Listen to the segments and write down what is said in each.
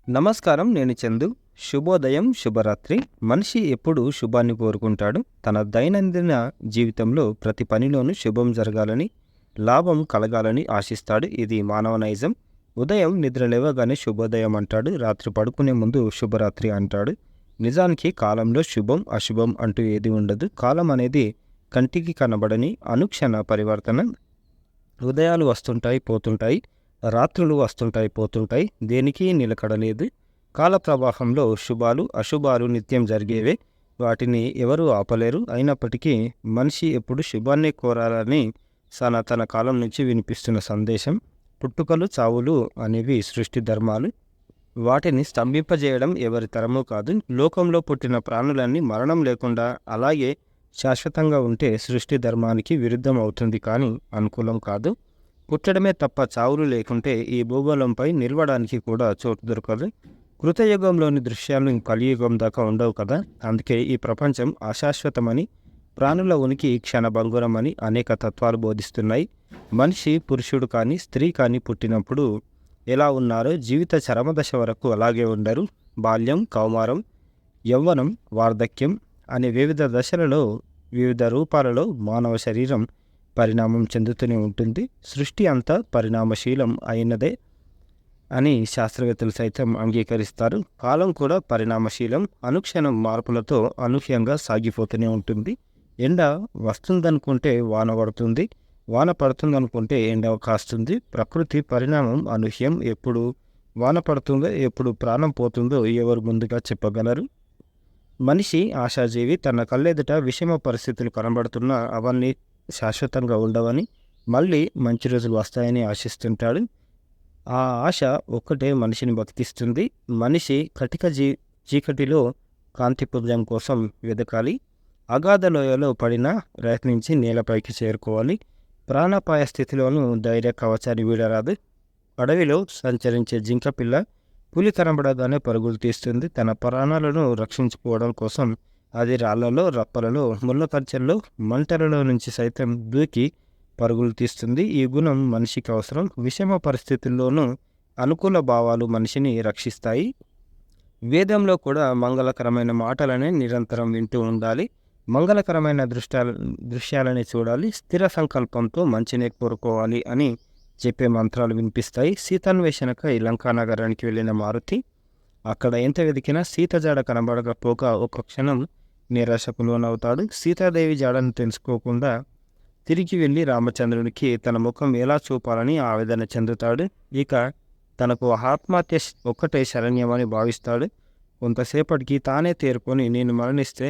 నమస్కారం. నేను చందు. శుభోదయం, శుభరాత్రి. మనిషి ఎప్పుడు శుభాన్ని కోరుకుంటాడు. తన దైనందిన జీవితంలో ప్రతి పనిలోనూ శుభం జరగాలని, లాభం కలగాలని ఆశిస్తాడు. ఇది మానవ నైజం. ఉదయం నిద్ర లేవగానే శుభోదయం అంటాడు. రాత్రి పడుకునే ముందు శుభరాత్రి అంటాడు. నిజానికి కాలంలో శుభం, అశుభం అంటూ ఏది ఉండదు. కాలం అనేది కంటికి కనబడని అనుక్షణ పరివర్తన. ఉదయాలు వస్తుంటాయి, పోతుంటాయి. రాత్రులు వస్తుంటాయి, పోతుంటాయి. దేనికి నిలకడలేదు. కాల ప్రవాహంలో శుభాలు, అశుభాలు నిత్యం జరిగేవే. వాటిని ఎవరూ ఆపలేరు. అయినప్పటికీ మనిషి ఎప్పుడు శుభాన్నే కోరాలని సనాతన కాలం నుంచి వినిపిస్తున్న సందేశం. పుట్టుకలు, చావులు అనేవి సృష్టి ధర్మాలు. వాటిని స్తంభింపజేయడం ఎవరి తరమూ కాదు. లోకంలో పుట్టిన ప్రాణులన్నీ మరణం లేకుండా అలాగే శాశ్వతంగా ఉంటే సృష్టి ధర్మానికి విరుద్ధం అవుతుంది, కానీ అనుకూలం కాదు. పుట్టడమే తప్ప చావులు లేకుంటే ఈ భూగోళంపై నిలవడానికి కూడా చోటు దొరకదు. కృతయుగంలోని దృశ్యాలు కలియుగం దాకా ఉండవు కదా. అందుకే ఈ ప్రపంచం అశాశ్వతమని, ప్రాణుల ఉనికి క్షణభంగురమని అనేక తత్వాలు బోధిస్తున్నాయి. మనిషి పురుషుడు కానీ స్త్రీ కానీ పుట్టినప్పుడు ఎలా ఉన్నారో జీవిత చరమదశ వరకు అలాగే ఉండరు. బాల్యం, కౌమారం, యవ్వనం, వార్ధక్యం అనే వివిధ దశలలో, వివిధ రూపాలలో మానవ శరీరం పరిణామం చెందుతూనే ఉంటుంది. సృష్టి అంతా పరిణామశీలం అయినదే అని శాస్త్రవేత్తలు సైతం అంగీకరిస్తారు. కాలం కూడా పరిణామశీలం. అనుక్షణం మార్పులతో అనూహ్యంగా సాగిపోతూనే ఉంటుంది. ఎండ వస్తుందనుకుంటే వాన పడుతుంది, వాన పడుతుందనుకుంటే ఎండ కాస్తుంది. ప్రకృతి పరిణామం అనూహ్యం. ఎప్పుడు వాన పడుతుందో, ఎప్పుడు ప్రాణం పోతుందో ఎవరు ముందుగా చెప్పగలరు? మనిషి ఆశాజీవి. తన కళ్ళెదుట విషమ పరిస్థితులు కనబడుతున్నా అవన్నీ శాశ్వతంగా ఉండవని, మళ్ళీ మంచి రోజులు వస్తాయని ఆశిస్తుంటాడు. ఆ ఆశ ఒక్కటే మనిషిని బతికిస్తుంది. మనిషి కటిక చీకటిలో కాంతిపుంజం కోసం వెదకాలి. అగాధ లోయలో పడినా ప్రయత్నించి నేలపైకి చేరుకోవాలి. ప్రాణాపాయ స్థితిలోనూ ధైర్య కవచాన్ని వీడరాదు. అడవిలో సంచరించే జింకపిల్ల పులి కనబడగానే పరుగులు తీస్తుంది. తన ప్రాణాలను రక్షించుకోవడం కోసం అది రాళ్లలో, రప్పలలో, ముళ్ళ కంచెల్లో, మంటలలో నుంచి సైతం దూకి పరుగులు తీస్తుంది. ఈ గుణం మనిషికి అవసరం. విషమ పరిస్థితుల్లోనూ అనుకూల భావాలు మనిషిని రక్షిస్తాయి. వేదంలో కూడా మంగళకరమైన మాటలనే నిరంతరం వింటూ ఉండాలి. మంగళకరమైన దృశ్యాలని చూడాలి. స్థిర సంకల్పంతో మంచినే కోరుకోవాలి అని చెప్పే మంత్రాలు వినిపిస్తాయి. సీతాన్వేషణకై లంకా నగరానికి వెళ్ళిన మారుతి అక్కడ ఎంత వెతికినా సీత జాడ కనబడకపోగా ఒక క్షణం నిరాశకు లోనవుతాడు. సీతాదేవి జాడను తెలుసుకోకుండా తిరిగి వెళ్ళి రామచంద్రునికి తన ముఖం ఎలా చూపాలని ఆవేదన చెందుతాడు. ఇక తనకు ఆత్మహత్య ఒక్కటే శరణ్యమని భావిస్తాడు. కొంతసేపటికి తానే తేరుకొని నేను మరణిస్తే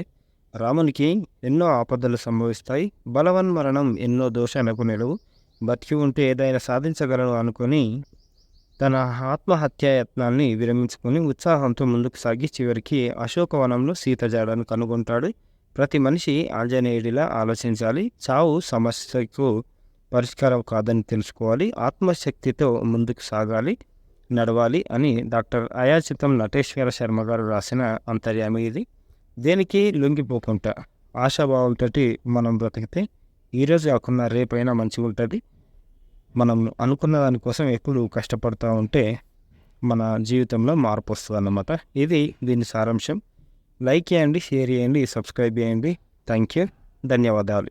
రామునికి ఎన్నో ఆపదలు సంభవిస్తాయి. బలవన్మరణం ఎన్నో దోషాలకు నిలువు. బతికి ఉంటే ఏదైనా సాధించగలను అనుకుని తన ఆత్మహత్యాయత్నాన్ని విరమించుకొని ఉత్సాహంతో ముందుకు సాగి చివరికి అశోకవనంలో సీత జాడను కనుగొంటాడు. ప్రతి మనిషి ఆంజనేయుడిలా ఆలోచించాలి. చావు సమస్యకు పరిష్కారం కాదని తెలుసుకోవాలి. ఆత్మశక్తితో ముందుకు సాగాలి, నడవాలి అని డాక్టర్ అయాచితం నటేశ్వర శర్మ గారు రాసిన అంతర్యామి ఇది. దేనికి లొంగిపోకుండా ఆశాభావంతో మనం బ్రతికితే ఈరోజు కాకుండా రేపైనా మంచిగా ఉంటుంది. మనం అనుకున్న దానికోసం ఎప్పుడు కష్టపడుతూ ఉంటే మన జీవితంలో మార్పు వస్తుంది అన్నమాట. ఇది దీని సారాంశం. లైక్ చేయండి, షేర్ చేయండి, సబ్స్క్రైబ్ చేయండి. Thank you. ధన్యవాదాలు.